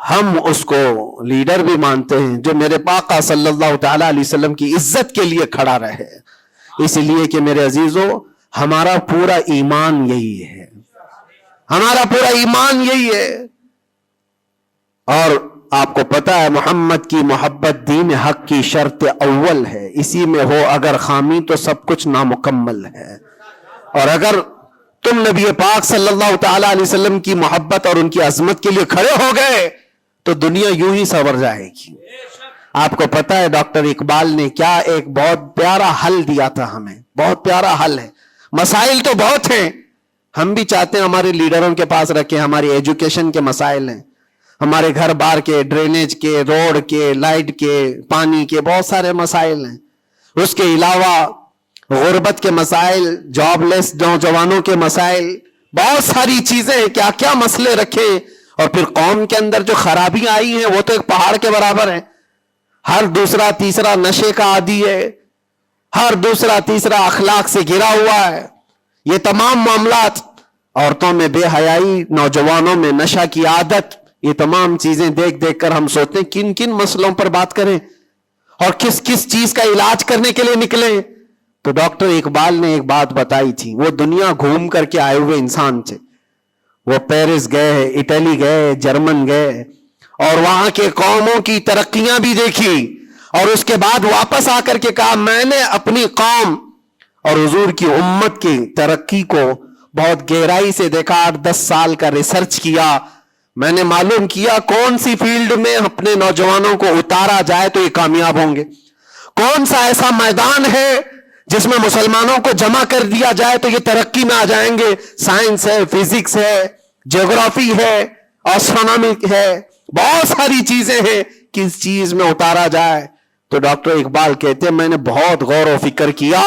ہم اس کو لیڈر بھی مانتے ہیں جو میرے آقا صلی اللہ تعالی علیہ وسلم کی عزت کے لیے کھڑا رہے، اس لیے کہ میرے عزیزو ہمارا پورا ایمان یہی ہے، ہمارا پورا ایمان یہی ہے۔ اور آپ کو پتا ہے محمد کی محبت دین حق کی شرط اول ہے، اسی میں ہو اگر خامی تو سب کچھ نامکمل ہے۔ اور اگر تم نبی پاک صلی اللہ تعالی علیہ وسلم کی محبت اور ان کی عظمت کے لیے کھڑے ہو گئے تو دنیا یوں ہی سنور جائے گی. آپ کو پتا ہے ڈاکٹر اقبال نے کیا ایک بہت پیارا حل دیا تھا ہمیں, بہت پیارا حل ہے. مسائل تو بہت ہیں, ہم بھی چاہتے ہیں ہمارے لیڈروں کے پاس رکھیں. ہماری ایجوکیشن کے مسائل ہیں, ہمارے گھر بار کے, ڈرینیج کے, روڈ کے, لائٹ کے, پانی کے, بہت سارے مسائل ہیں. اس کے علاوہ غربت کے مسائل, جاب لیس نوجوانوں کے مسائل, بہت ساری چیزیں ہیں. کیا کیا مسئلے رکھے. اور پھر قوم کے اندر جو خرابیاں آئی ہیں وہ تو ایک پہاڑ کے برابر ہیں. ہر دوسرا تیسرا نشے کا عادی ہے, ہر دوسرا تیسرا اخلاق سے گرا ہوا ہے. یہ تمام معاملات, عورتوں میں بے حیائی, نوجوانوں میں نشہ کی عادت, یہ تمام چیزیں دیکھ دیکھ کر ہم سوچتے ہیں کن کن مسئلوں پر بات کریں اور کس کس چیز کا علاج کرنے کے لیے نکلیں. تو ڈاکٹر اقبال نے ایک بات بتائی تھی. وہ دنیا گھوم کر کے آئے ہوئے انسان تھے. وہ پیرس گئے, اٹلی گئے, جرمن گئے, اور وہاں کے قوموں کی ترقیاں بھی دیکھی, اور اس کے بعد واپس آ کر کے کہا میں نے اپنی قوم اور حضور کی امت کی ترقی کو بہت گہرائی سے دیکھا. 8-10 سال کا ریسرچ کیا. میں نے معلوم کیا کون سی فیلڈ میں اپنے نوجوانوں کو اتارا جائے تو یہ کامیاب ہوں گے, کون سا ایسا میدان ہے جس میں مسلمانوں کو جمع کر دیا جائے تو یہ ترقی میں آ جائیں گے. سائنس ہے, فزکس ہے, جغرافی ہے, ایسٹرونومی ہے, بہت ساری چیزیں ہیں. کس چیز میں اتارا جائے. تو ڈاکٹر اقبال کہتے ہیں میں نے بہت غور و فکر کیا,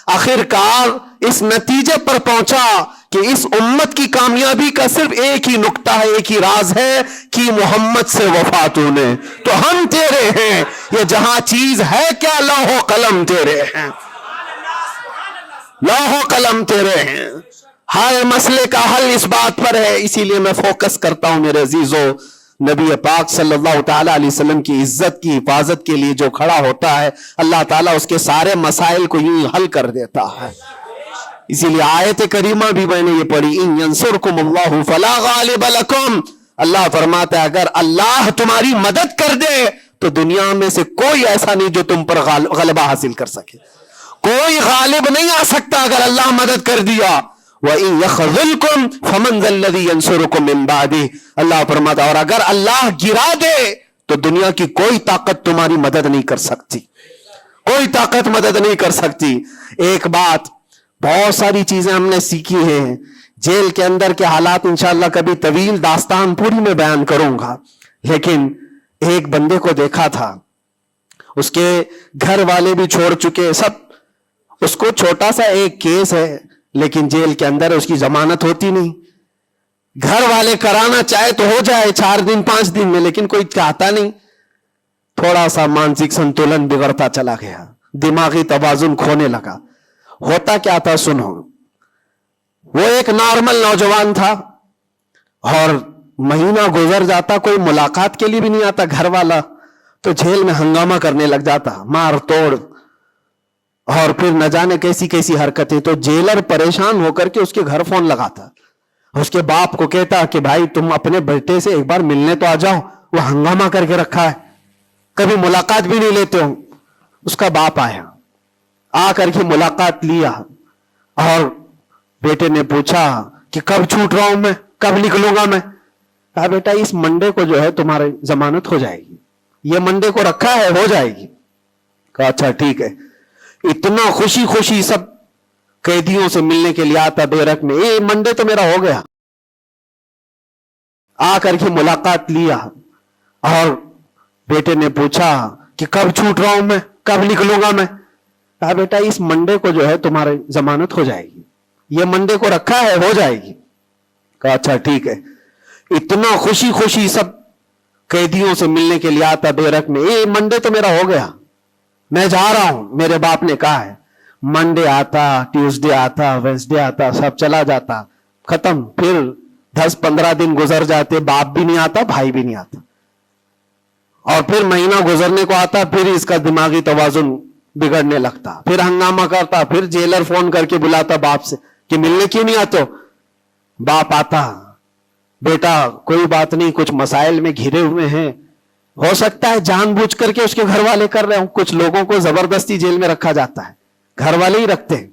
آخر کار اس نتیجے پر پہنچا کہ اس امت کی کامیابی کا صرف ایک ہی نقطہ ہے, ایک ہی راز ہے کہ محمد سے وفا تو نے, تو ہم تیرے ہیں. یہ جہاں چیز ہے کیا, لوح و قلم تیرے ہیں, لوح و قلم تیرے ہیں. ہر مسئلے کا حل اس بات پر ہے. اسی لیے میں فوکس کرتا ہوں میرے عزیزو, نبی پاک صلی اللہ تعالی علیہ وسلم کی عزت کی حفاظت کے لیے جو کھڑا ہوتا ہے, اللہ تعالیٰ اس کے سارے مسائل کو یوں حل کر دیتا ہے. اسی لیے آیت کریمہ بھی میں نے یہ پڑھی, ان ینصرکم اللہ فلا غالب لکم. اللہ فرماتا ہے اگر اللہ تمہاری مدد کر دے تو دنیا میں سے کوئی ایسا نہیں جو تم پر غلبہ حاصل کر سکے. کوئی غالب نہیں آ سکتا اگر اللہ مدد کر دیا. وَإِن يَخْذُلْكُمْ فَمَنْ ذَا الَّذِي يَنْصُرُكُمْ مِنْ بَعْدِهِ. اللہ فرماتا اور اگر اللہ گرا دے تو دنیا کی کوئی طاقت تمہاری مدد نہیں کر سکتی, کوئی طاقت مدد نہیں کر سکتی. ایک بات, بہت ساری چیزیں ہم نے سیکھی ہیں. جیل کے اندر کے حالات انشاءاللہ کبھی طویل داستان پوری میں بیان کروں گا, لیکن ایک بندے کو دیکھا تھا, اس کے گھر والے بھی چھوڑ چکے سب, اس کو چھوٹا سا ایک کیس ہے لیکن جیل کے اندر اس کی ضمانت ہوتی نہیں. گھر والے کرانا چاہے تو ہو جائے 4 دن 5 دن میں, لیکن کوئی چاہتا نہیں. تھوڑا سا مانسک سنتولن بگڑتا چلا گیا, دماغی توازن کھونے لگا. ہوتا کیا تھا سنو, وہ ایک نارمل نوجوان تھا اور مہینہ گزر جاتا کوئی ملاقات کے لیے بھی نہیں آتا گھر والا, تو جیل میں ہنگامہ کرنے لگ جاتا, مار توڑ, اور پھر نہ جانے کیسی کیسی حرکتیں. تو جیلر پریشان ہو کر کے اس کے گھر فون لگاتا, اس کے باپ کو کہتا کہ بھائی تم اپنے بیٹے سے ایک بار ملنے تو آ جاؤ, وہ ہنگامہ کر کے رکھا ہے, کبھی ملاقات بھی نہیں لیتے ہو. اس کا باپ آیا, آ کر کے ملاقات لیا, اور بیٹے نے پوچھا کہ کب چھوٹ رہا ہوں میں, کب نکلوں گا میں. کہا بیٹا اس منڈے کو جو ہے تمہاری ضمانت ہو جائے گی, یہ منڈے کو رکھا ہے, ہو جائے گی. کہا اچھا ٹھیک ہے. اتنا خوشی خوشی سب قیدیوں سے ملنے کے لیے آتا بیرک میں, یہ منڈے تو میرا ہو گیا. آ کر کے ملاقات لیا, اور بیٹے نے پوچھا کہ کب چھوٹ رہا ہوں میں, کب نکلوں گا میں. کہا بیٹا اس منڈے کو جو ہے تمہاری ضمانت ہو جائے گی, یہ منڈے کو رکھا ہے, ہو جائے گی. کہا اچھا ٹھیک ہے. اتنا خوشی خوشی سب قیدیوں سے ملنے کے لیے آتا بیرک میں, یہ منڈے تو میرا ہو گیا, میں جا رہا ہوں. میرے باپ نے کہا ہے. منڈے آتا, ٹیوزڈے آتا, وینسڈے آتا, سب چلا جاتا, ختم. پھر 10-15 دن گزر جاتے, باپ بھی نہیں آتا, بھائی بھی نہیں آتا, اور پھر مہینہ گزرنے کو آتا, پھر اس کا دماغی توازن بگڑنے لگتا, پھر ہنگامہ کرتا, پھر جیلر فون کر کے بلاتا باپ سے کہ ملنے کیوں نہیں آتے ہو. باپ آتا, بیٹا کوئی بات نہیں, کچھ مسائل میں گھرے ہوئے ہیں, ہو سکتا ہے جان بوجھ کر کے اس کے گھر والے کر رہے ہوں. کچھ لوگوں کو زبردستی جیل میں رکھا جاتا ہے, گھر والے ہی رکھتے ہیں.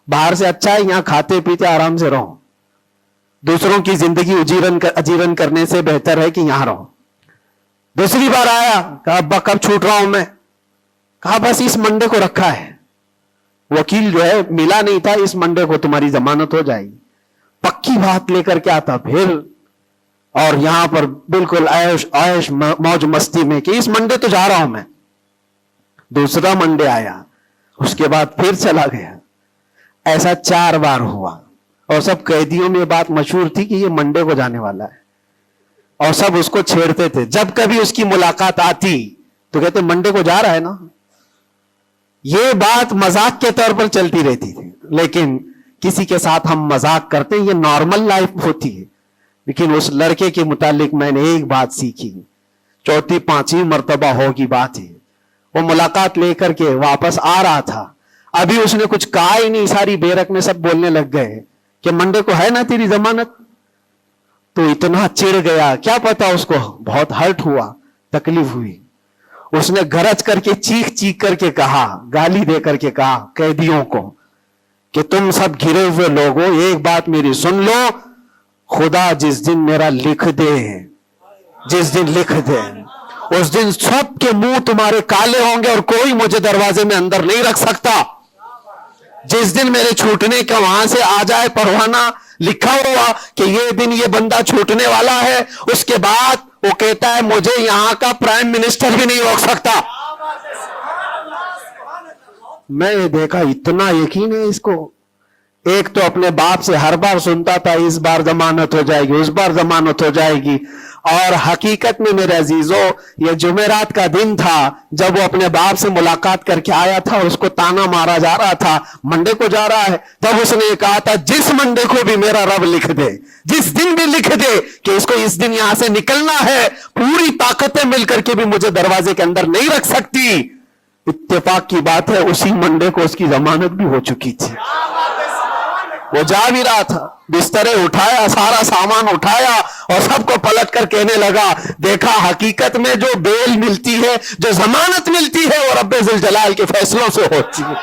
باہر سے اچھا ہے یہاں کھاتے پیتے آرام سے رہو, دوسروں کی زندگی اجیرن کرنے سے بہتر ہے کہ یہاں رہو. دوسری بار آیا, کہا ابا کب چھوٹ رہا ہوں میں؟ کہا بس اس منڈے کو رکھا ہے, وکیل جو ہے ملا نہیں تھا, اس منڈے کو تمہاری ضمانت ہو جائے گی. پکی بات لے کر کے آتا پھر, اور یہاں پر بالکل عیش موج مستی میں کہ اس منڈے تو جا رہا ہوں میں. دوسرا منڈے آیا, اس کے بعد پھر چلا گیا. ایسا 4 بار ہوا, اور سب قیدیوں میں بات مشہور تھی کہ یہ منڈے کو جانے والا ہے, اور سب اس کو چھیڑتے تھے. جب کبھی اس کی ملاقات آتی تو کہتے منڈے کو جا رہا ہے نا. یہ بات مذاق کے طور پر چلتی رہتی تھی, لیکن کسی کے ساتھ ہم مذاق کرتے ہیں, یہ نارمل لائف ہوتی ہے. لیکن اس لڑکے کے متعلق میں نے ایک بات سیکھی, 4تھی 5ویں مرتبہ ہوگی بات ہے, وہ ملاقات لے کر کے واپس آ رہا تھا, ابھی اس نے کچھ کہا ہی نہیں, ساری بیرک میں سب بولنے لگ گئے کہ منڈے کو ہے نا تیری ضمانت. تو اتنا چڑ گیا, کیا پتا اس کو بہت ہرٹ ہوا, تکلیف ہوئی. اس نے گرج کر کے چیخ کر کے کہا, گالی دے کر کے کہا قیدیوں کو کہ تم سب گھرے ہوئے لوگوں, ایک بات میری سن لو, خدا جس دن میرا لکھ دے, جس دن لکھ دے, اس دن سب کے منہ تمہارے کالے ہوں گے اور کوئی مجھے دروازے میں اندر نہیں رکھ سکتا. جس دن میرے چھوٹنے کا وہاں سے آ جائے پروانہ لکھا ہوا کہ یہ دن یہ بندہ چھوٹنے والا ہے, اس کے بعد وہ کہتا ہے مجھے یہاں کا پرائم منسٹر بھی نہیں روک سکتا. میں نے دیکھا اتنا یقین ہے اس کو. ایک تو اپنے باپ سے ہر بار سنتا تھا اس بار ضمانت ہو جائے گی, اس بار ضمانت ہو جائے گی, اور حقیقت میں میرے عزیزوں یہ جمعرات کا دن تھا جب وہ اپنے باپ سے ملاقات کر کے آیا تھا, اور اس کو تانا مارا جا رہا تھا منڈے کو جا رہا ہے. تب اس نے کہا تھا جس منڈے کو بھی میرا رب لکھ دے, جس دن بھی لکھ دے کہ اس کو اس دن یہاں سے نکلنا ہے, پوری طاقتیں مل کر کے بھی مجھے دروازے کے اندر نہیں رکھ سکتی. اتفاق کی بات ہے اسی منڈے کو اس کی ضمانت بھی ہو چکی تھی. وہ جا بھی رہا تھا, بسترے اٹھایا, سارا سامان اٹھایا, اور سب کو پلٹ کر کہنے لگا دیکھا حقیقت میں جو بیل ملتی ہے, جو ضمانت ملتی ہے, وہ رب ذوالجلال کے فیصلوں سے ہوتی ہے.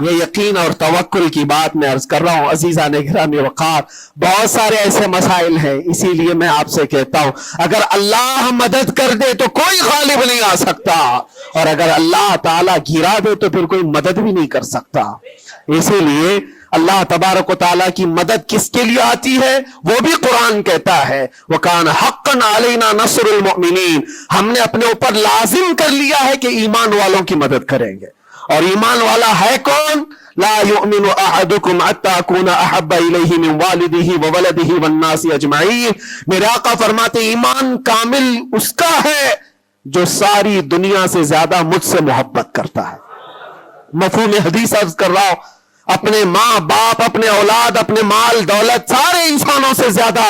یہ یقین اور توکل کی بات میں عرض کر رہا ہوں. عزیزان گرامی وقار, بہت سارے ایسے مسائل ہیں, اسی لیے میں آپ سے کہتا ہوں اگر اللہ مدد کر دے تو کوئی غالب نہیں آ سکتا, اور اگر اللہ تعالیٰ گرا دے تو پھر کوئی مدد بھی نہیں کر سکتا. اسی لیے اللہ تبارک و تعالیٰ کی مدد کس کے لیے آتی ہے وہ بھی قرآن کہتا ہے وَكَانَ حَقًّا عَلَيْنَا نَصْرُ الْمُؤْمِنِينَ. ہم نے اپنے اوپر لازم کر لیا ہے کہ ایمان والوں کی مدد کریں گے. اور ایمان والا ہے کون؟ لا يؤمن احدكم حتى اكون احب اليه من والده وولده والناس اجمعين. میرے آقا فرماتے ایمان کامل اس کا ہے جو ساری دنیا سے زیادہ مجھ سے محبت کرتا ہے. مفہوم حدیث عرض کر رہا ہوں, اپنے ماں باپ, اپنے اولاد, اپنے مال دولت, سارے انسانوں سے زیادہ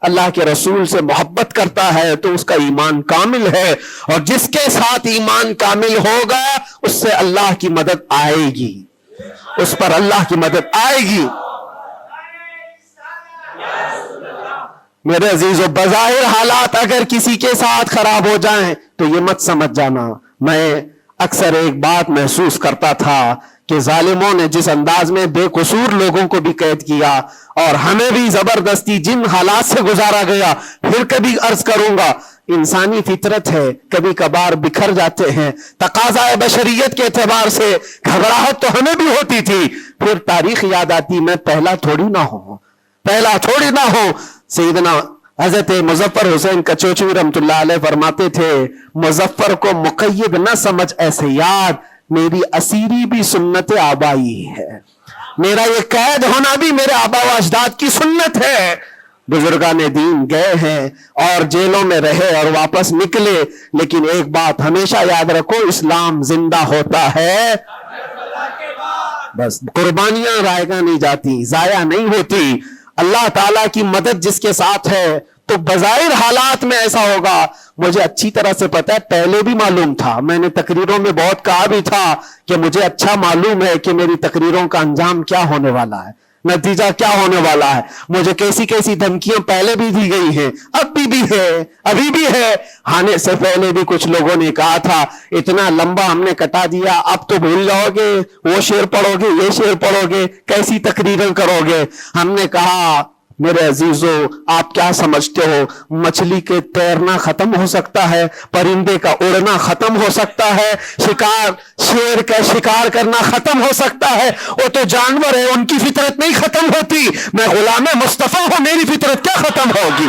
اللہ کے رسول سے محبت کرتا ہے تو اس کا ایمان کامل ہے. اور جس کے ساتھ ایمان کامل ہوگا اس سے اللہ کی مدد آئے گی, اس پر اللہ کی مدد آئے گی. میرے عزیزو, بظاہر حالات اگر کسی کے ساتھ خراب ہو جائیں تو یہ مت سمجھ جانا. میں اکثر ایک بات محسوس کرتا تھا کہ ظالموں نے جس انداز میں بے قصور لوگوں کو بھی قید کیا, اور ہمیں بھی زبردستی جن حالات سے گزارا گیا, پھر کبھی عرض کروں گا انسانی فطرت ہے, کبھی کبھار بکھر جاتے ہیں. تقاضا بشریت کے اعتبار سے گھبراہٹ تو ہمیں بھی ہوتی تھی, پھر تاریخ یاد آتی میں پہلا تھوڑی نہ ہوں. سیدنا حضرت مظفر حسین کچوچوی رحمت اللہ علیہ فرماتے تھے مظفر کو مقید نہ سمجھ ایسے یاد, میری اسیری بھی سنت آبائی ہے, میرا یہ قید ہونا بھی میرے آبا و اجداد کی سنت ہے. بزرگان دین گئے ہیں اور جیلوں میں رہے اور واپس نکلے, لیکن ایک بات ہمیشہ یاد رکھو, اسلام زندہ ہوتا ہے, بس قربانیاں رائگاں نہیں جاتی, ضائع نہیں ہوتی. اللہ تعالیٰ کی مدد جس کے ساتھ ہے تو بظاہر حالات میں ایسا ہوگا. مجھے اچھی طرح سے پتا ہے, پہلے بھی معلوم تھا, میں نے تقریروں میں بہت کہا بھی تھا کہ مجھے اچھا معلوم ہے کہ میری تقریروں کا انجام کیا ہونے والا ہے, نتیجہ کیا ہونے والا ہے. مجھے کیسی کیسی دھمکیاں پہلے بھی دی گئی ہیں, ابھی بھی ہے. آنے سے پہلے بھی کچھ لوگوں نے کہا تھا اتنا لمبا ہم نے کٹا دیا, اب تو بھول جاؤ گے, وہ شعر پڑھو گے, یہ شعر پڑھو گے, کیسی تقریریں کرو گے. ہم نے کہا میرے عزیزو آپ کیا سمجھتے ہو مچھلی کے تیرنا ختم ہو سکتا ہے، پرندے کا اڑنا ختم ہو سکتا ہے، شیر کا شکار کرنا ختم ہو سکتا ہے؟ وہ تو جانور ہے، ان کی فطرت نہیں ختم ہوتی۔ میں غلام مصطفیٰ ہوں، میری فطرت کیا ختم ہوگی؟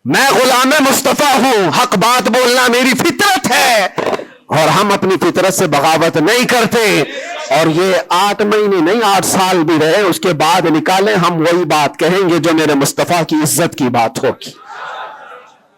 میں غلام مصطفیٰ ہوں، حق بات بولنا میری فطرت ہے، اور ہم اپنی فطرت سے بغاوت نہیں کرتے۔ اور یہ 8 مہینے نہیں 8 سال بھی رہے، اس کے بعد نکالیں ہم وہی بات کہیں گے جو میرے مصطفیٰ کی عزت کی بات ہوگی۔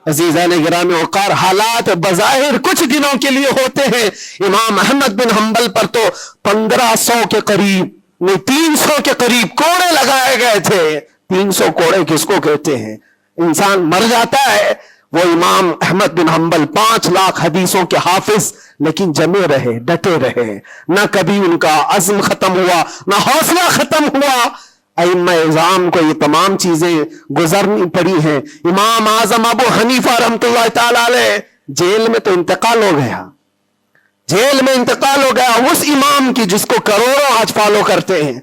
عزیزان گرامی وقار، حالات بظاہر کچھ دنوں کے لیے ہوتے ہیں۔ امام احمد بن حنبل پر تو 1500 کے قریب نہیں 300 کے قریب کوڑے لگائے گئے تھے۔ 300 کوڑے کس کو کہتے ہیں؟ انسان مر جاتا ہے۔ وہ امام احمد بن حنبل 5 لاکھ حدیثوں کے حافظ، لیکن جمے رہے، ڈٹے رہے، نہ کبھی ان کا عزم ختم ہوا، نہ حوصلہ ختم ہوا۔ ائمہ اعظام کو یہ تمام چیزیں گزرنی پڑی ہیں۔ امام اعظم ابو حنیفہ رحمۃ اللہ تعالی علیہ جیل میں تو انتقال ہو گیا، جیل میں انتقال ہو گیا اس امام کی جس کو کروڑوں آج فالو کرتے ہیں۔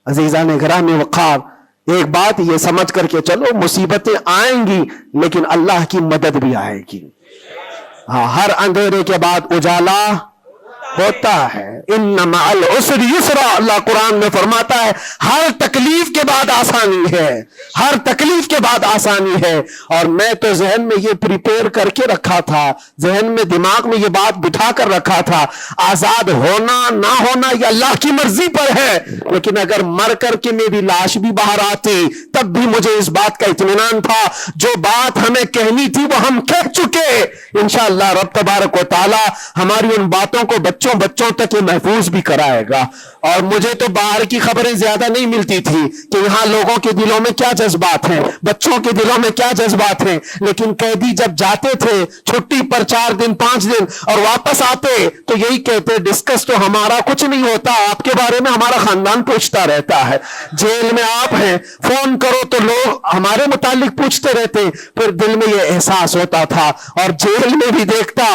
عزیزان گرامی وقار، ایک بات یہ سمجھ کر کے چلو، مصیبتیں آئیں گی لیکن اللہ کی مدد بھی آئے گی۔ ہاں، ہر اندھیرے کے بعد اجالا ہوتا ہے۔ ان مع العسر یسرا، اللہ قرآن میں فرماتا ہے ہر تکلیف کے بعد آسانی ہے، ہر تکلیف کے بعد آسانی ہے۔ اور میں تو ذہن میں یہ پریپیئر کر کے رکھا تھا، ذہن میں دماغ میں یہ بات بٹھا کر رکھا تھا، آزاد ہونا نہ ہونا یہ اللہ کی مرضی پر ہے، لیکن اگر مر کر کے میری لاش بھی باہر آتی تب بھی مجھے اس بات کا اطمینان تھا جو بات ہمیں کہنی تھی وہ ہم کہہ چکے۔ انشاءاللہ رب تبارک و تعالی ہماری ان باتوں کو بچوں تک یہ محفوظ بھی کرائے گا۔ اور مجھے تو باہر کی خبریں زیادہ نہیں ملتی تھی کہ یہاں لوگوں کے دلوں میں کیا جذبات ہیں، بچوں کے دلوں میں کیا جذبات ہیں، لیکن قیدی جب جاتے تھے چھٹی پر 4 دن 5 دن اور واپس آتے تو یہی کہتے ڈسکس تو ہمارا کچھ نہیں ہوتا، آپ کے بارے میں ہمارا خاندان پوچھتا رہتا ہے۔ جیل میں آپ ہیں، فون کرو تو لوگ ہمارے متعلق پوچھتے رہتے۔ پھر دل میں یہ احساس ہوتا تھا، اور جیل میں بھی دیکھتا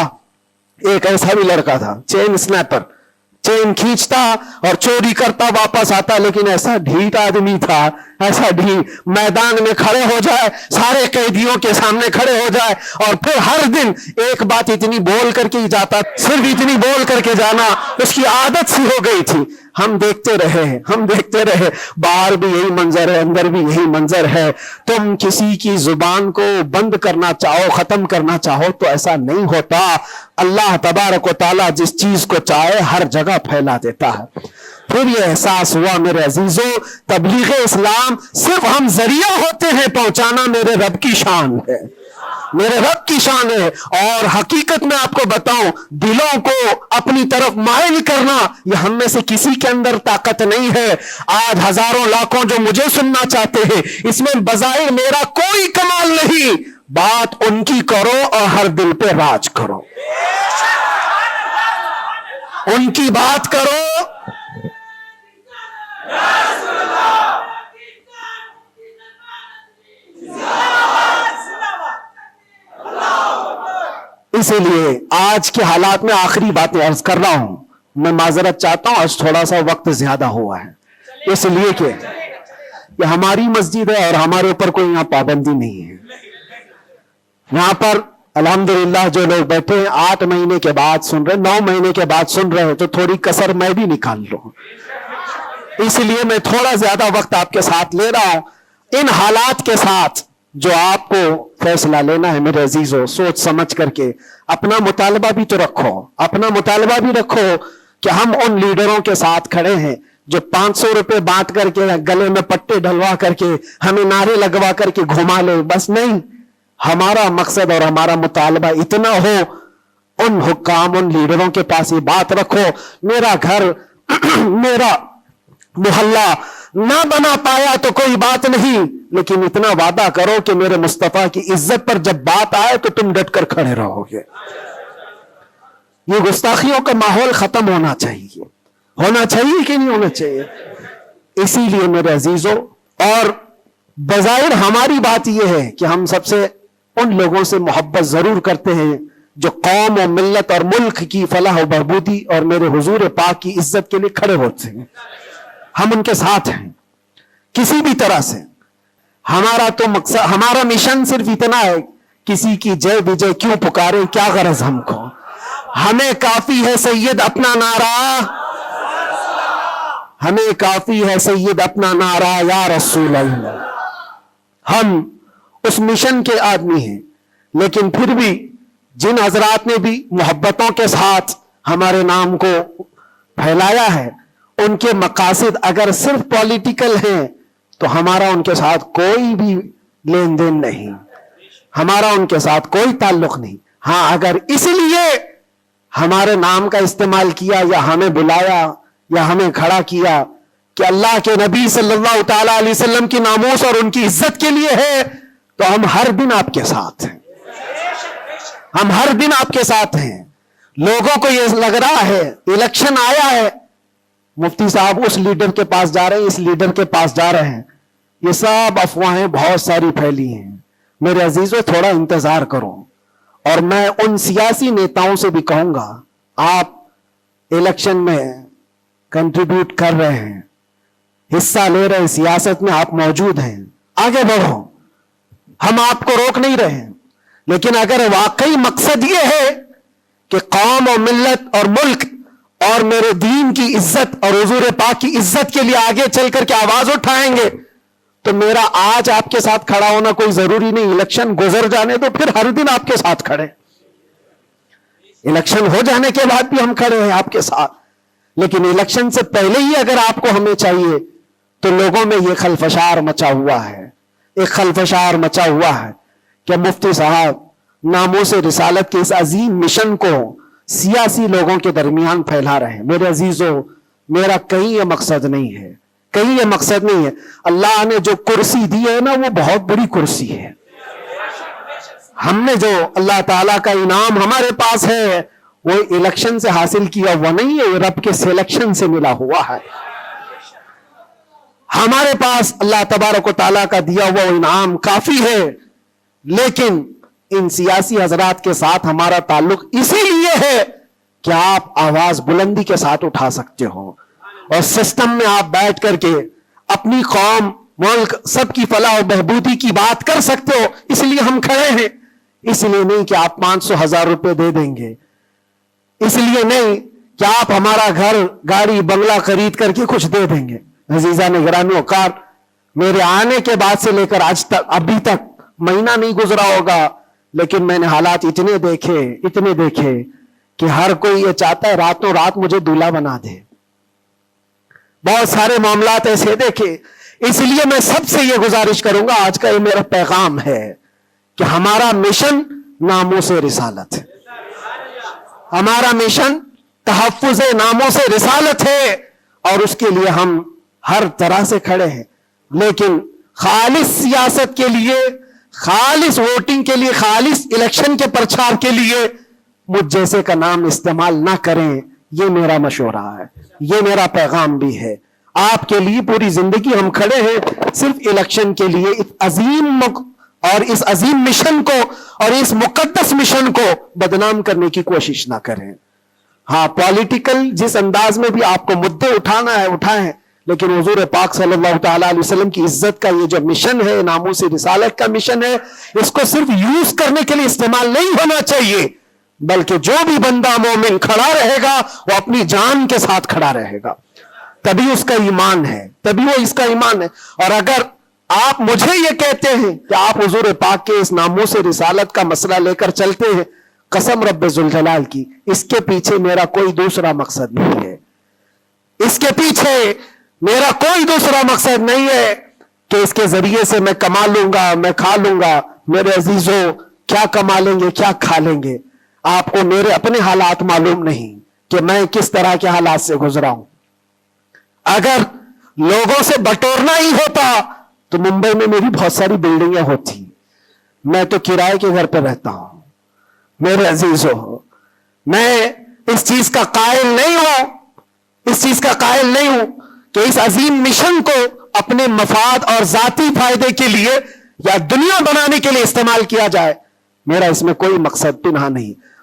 ایک ایسا بھی لڑکا تھا چین سنیپر، چین کھینچتا اور چوری کرتا واپس آتا، لیکن ایسا ڈھیٹ آدمی تھا، ایسا ڈھیٹ، میدان میں کھڑے ہو جائے، سارے قیدیوں کے سامنے کھڑے ہو جائے اور پھر ہر دن ایک بات اتنی بول کر کے ہی جاتا، صرف اتنی بول کر کے جانا اس کی عادت سی ہو گئی تھی۔ ہم دیکھتے رہے، باہر بھی یہی منظر ہے، اندر بھی یہی منظر ہے۔ تم کسی کی زبان کو بند کرنا چاہو، ختم کرنا چاہو تو ایسا نہیں ہوتا۔ اللہ تبارک و تعالیٰ جس چیز کو چاہے ہر جگہ پھیلا دیتا ہے۔ پھر یہ احساس ہوا میرے عزیزو، تبلیغ اسلام صرف ہم ذریعہ ہوتے ہیں پہنچانا، میرے رب کی شان ہے، میرے رب کی شان ہے۔ اور حقیقت میں آپ کو بتاؤں، دلوں کو اپنی طرف مائل کرنا یہ ہم میں سے کسی کے اندر طاقت نہیں ہے۔ آج ہزاروں لاکھوں جو مجھے سننا چاہتے ہیں، اس میں بظاہر میرا کوئی کمال نہیں، بات ان کی کرو اور ہر دل پہ راج کرو، ان کی بات کرو۔ اسی لیے آج کے حالات میں آخری باتیں عرض کر رہا ہوں، میں معذرت چاہتا ہوں آج تھوڑا سا وقت زیادہ ہوا ہے، اس لیے کہ یہ ہماری مسجد ہے اور ہمارے اوپر کوئی یہاں پابندی نہیں ہے۔ یہاں پر الحمدللہ جو لوگ بیٹھے ہیں 8 مہینے کے بعد سن رہے، 9 مہینے کے بعد سن رہے ہیں، تو تھوڑی کسر میں بھی نکال لوں، اس لیے میں تھوڑا زیادہ وقت آپ کے ساتھ لے رہا ہوں۔ ان حالات کے ساتھ جو آپ کو فیصلہ لینا ہے میرے عزیزو، سوچ سمجھ کر کے اپنا مطالبہ بھی تو رکھو، اپنا مطالبہ بھی رکھو کہ ہم ان لیڈروں کے ساتھ کھڑے ہیں جو 500 روپے بانٹ کر کے، گلے میں پٹے ڈلوا کر کے، ہمیں نعرے لگوا کر کے گھما لے، بس نہیں۔ ہمارا مقصد اور ہمارا مطالبہ اتنا ہو، ان حکام، ان لیڈروں کے پاس یہ بات رکھو، میرا گھر میرا محلہ نہ بنا پایا تو کوئی بات نہیں، لیکن اتنا وعدہ کرو کہ میرے مصطفیٰ کی عزت پر جب بات آئے تو تم ڈٹ کر کھڑے رہو گے۔ یہ گستاخیوں کا ماحول ختم ہونا چاہیے، ہونا چاہیے کہ نہیں ہونا چاہیے؟ اسی لیے میرے عزیزوں، اور بظاہر ہماری بات یہ ہے کہ ہم سب سے ان لوگوں سے محبت ضرور کرتے ہیں جو قوم و ملت اور ملک کی فلاح و بہبودی اور میرے حضور پاک کی عزت کے لیے کھڑے ہوتے ہیں. ہم ان کے ساتھ ہیں کسی بھی طرح سے. ہمارا تو مقصد, ہمارا مشن صرف اتنا ہے, کسی کی جے وجے کیوں پکارے, کیا غرض ہم کو, ہمیں کافی ہے سید اپنا نعرہ, ہمیں کافی ہے سید اپنا نعرہ یا رسول اللہ. ہم اس مشن کے آدمی ہیں, لیکن پھر بھی جن حضرات نے بھی محبتوں کے ساتھ ہمارے نام کو پھیلایا ہے, ان کے مقاصد اگر صرف پولیٹیکل ہیں تو ہمارا ان کے ساتھ کوئی بھی لین دین نہیں, ہمارا ان کے ساتھ کوئی تعلق نہیں. ہاں اگر اس لیے ہمارے نام کا استعمال کیا یا ہمیں بلایا یا ہمیں کھڑا کیا کہ اللہ کے نبی صلی اللہ تعالی علیہ وسلم کی ناموس اور ان کی عزت کے لیے ہے, تو ہم ہر دن آپ کے ساتھ ہیں, ہم ہر دن آپ کے ساتھ ہیں. لوگوں کو یہ لگ رہا ہے الیکشن آیا ہے, مفتی صاحب اس لیڈر کے پاس جا رہے ہیں, اس لیڈر کے پاس جا رہے ہیں, یہ سب افواہیں بہت ساری پھیلی ہیں. میرے عزیزوں تھوڑا انتظار کرو. اور میں ان سیاسی نیتاؤں سے بھی کہوں گا, آپ الیکشن میں کنٹریبیوٹ کر رہے ہیں, حصہ لے رہے ہیں, سیاست میں آپ موجود ہیں, آگے بڑھو, ہم آپ کو روک نہیں رہے ہیں. لیکن اگر واقعی مقصد یہ ہے کہ قوم اور ملت اور ملک اور میرے دین کی عزت اور حضور پاک کی عزت کے لیے آگے چل کر کے آواز اٹھائیں گے, تو میرا آج آپ کے ساتھ کھڑا ہونا کوئی ضروری نہیں, الیکشن گزر جانے تو پھر ہر دن آپ کے ساتھ کھڑے, الیکشن ہو جانے کے بعد بھی ہم کھڑے ہیں آپ کے ساتھ. لیکن الیکشن سے پہلے ہی اگر آپ کو ہمیں چاہیے تو لوگوں میں یہ خلفشار مچا ہوا ہے, ایک خلفشار مچا ہوا ہے کہ مفتی صاحب ناموس رسالت کے اس عظیم مشن کو سیاسی لوگوں کے درمیان پھیلا رہے ہیں. میرے عزیزوں, میرا کہیں یہ مقصد نہیں ہے, کہیں یہ مقصد نہیں ہے. اللہ نے جو کرسی دی ہے نا, وہ بہت بڑی کرسی ہے. ہم نے جو اللہ تعالیٰ کا انعام ہمارے پاس ہے وہ الیکشن سے حاصل کیا ہوا نہیں ہے, رب کے سلیکشن سے ملا ہوا ہے. ہمارے پاس اللہ تبارک و تعالیٰ کا دیا ہوا انعام کافی ہے. لیکن ان سیاسی حضرات کے ساتھ ہمارا تعلق اسی لیے ہے کہ آپ آواز بلندی کے ساتھ اٹھا سکتے ہو اور سسٹم میں آپ بیٹھ کر کے اپنی قوم, ملک, سب کی فلاح و بہبودی کی بات کر سکتے ہو. اس لیے ہم کھڑے ہیں, اس لیے نہیں کہ آپ 500,000 روپے دے دیں گے, اس لیے نہیں کہ آپ ہمارا گھر, گاڑی, بنگلہ خرید کر کے کچھ دے دیں گے. عزیزان گرامی اوقات, میرے آنے کے بعد سے لے کر آج تک, ابھی تک مہینہ نہیں گزرا ہوگا, لیکن میں نے حالات اتنے دیکھے کہ ہر کوئی یہ چاہتا ہے راتوں رات مجھے دولہا بنا دے. بہت سارے معاملات ایسے دیکھے. اس لیے میں سب سے یہ گزارش کروں گا, آج کا یہ میرا پیغام ہے کہ ہمارا مشن ناموس رسالت ہے, ہمارا مشن تحفظ ناموس رسالت ہے, اور اس کے لیے ہم ہر طرح سے کھڑے ہیں. لیکن خالص سیاست کے لیے, خالص ووٹنگ کے لیے, خالص الیکشن کے پرچار کے لیے مجھ جیسے کا نام استعمال نہ کریں. یہ میرا مشورہ ہے, یہ میرا پیغام بھی ہے. آپ کے لیے پوری زندگی ہم کھڑے ہیں, صرف الیکشن کے لیے. اس عظیم اور اس عظیم مشن کو اور اس مقدس مشن کو بدنام کرنے کی کوشش نہ کریں. ہاں, پولیٹیکل جس انداز میں بھی آپ کو مدعے اٹھانا ہے اٹھائیں, لیکن حضور پاک صلی اللہ تعالی علیہ وسلم کی عزت کا یہ جو مشن ہے, ناموس رسالت کا مشن ہے, اس کو صرف یوز کرنے کے لیے استعمال نہیں ہونا چاہیے, بلکہ جو بھی بندہ مومن کھڑا رہے گا وہ اپنی جان کے ساتھ کھڑا رہے گا, تبھی اس کا ایمان ہے, تبھی وہ اس کا ایمان ہے. اور اگر آپ مجھے یہ کہتے ہیں کہ آپ حضور پاک کے اس ناموس رسالت کا مسئلہ لے کر چلتے ہیں, قسم رب ذوالجلال کی, اس کے پیچھے میرا کوئی دوسرا مقصد نہیں ہے. اس کے پیچھے میرا کوئی دوسرا مقصد نہیں ہے کہ اس کے ذریعے سے میں کما لوں گا, میں کھا لوں گا. میرے عزیزوں, کیا کما لیں گے, کیا کھا لیں گے؟ آپ کو میرے اپنے حالات معلوم نہیں کہ میں کس طرح کے حالات سے گزرا ہوں. اگر لوگوں سے بٹورنا ہی ہوتا تو ممبئی میں میری بہت ساری بلڈنگیں ہوتی. میں تو کرائے کے گھر پہ رہتا ہوں. میرے عزیزوں, میں اس چیز کا قائل نہیں ہوں کہ اس عظیم مشن کو اپنے مفاد اور ذاتی فائدے کے لیے یا دنیا بنانے کے لیے استعمال کیا جائے. میرا اس میں کوئی مقصد پنہا نہیں.